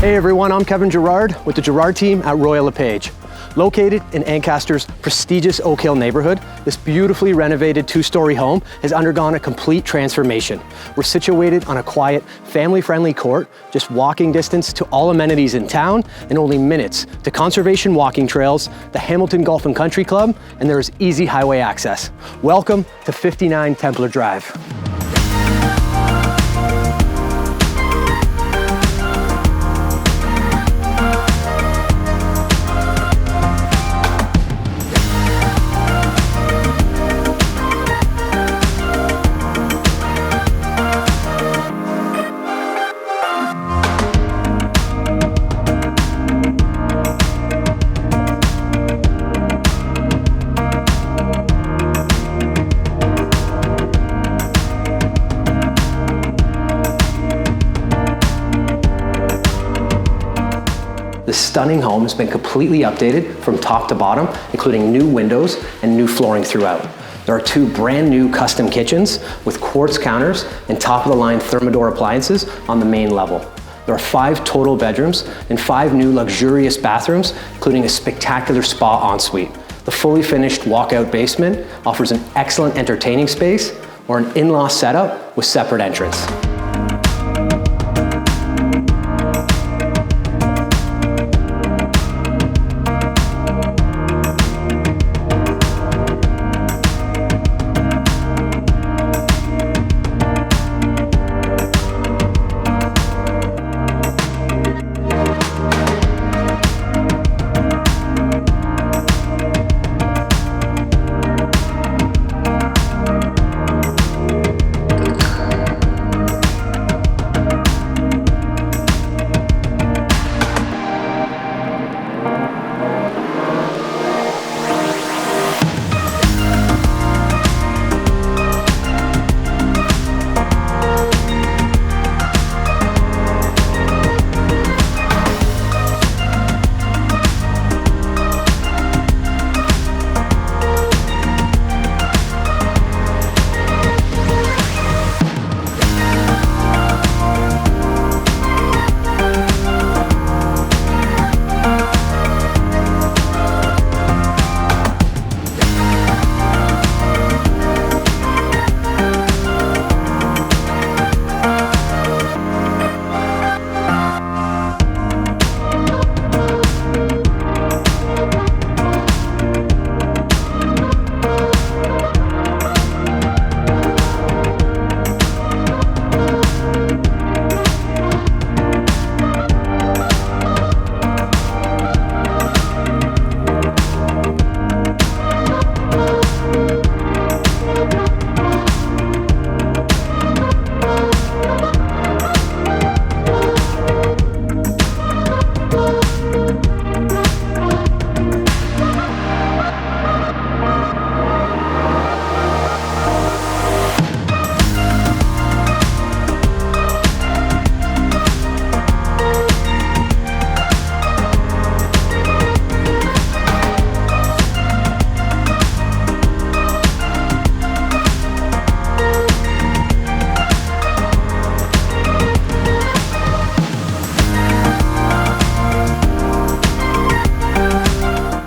Hey everyone, I'm Kevin Gerard with the Gerard team at Royal LePage. Located in Ancaster's prestigious Oakhill neighborhood, this beautifully renovated two-story home has undergone a complete transformation. We're situated on a quiet, family-friendly court, just walking distance to all amenities in town and only minutes to conservation walking trails, the Hamilton Golf and Country Club, and there is easy highway access. Welcome to 59 Templar Drive. This stunning home has been completely updated from top to bottom, including new windows and new flooring throughout. There are two brand new custom kitchens with quartz counters and top-of-the-line Thermador appliances on the main level. There are 5 total bedrooms and 5 new luxurious bathrooms, including a spectacular spa ensuite. The fully finished walkout basement offers an excellent entertaining space or an in-law setup with separate entrance.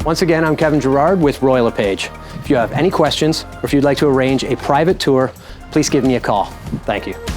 Once again, I'm Kevin Gerard with Royal LePage. If you have any questions or if you'd like to arrange a private tour, please give me a call. Thank you.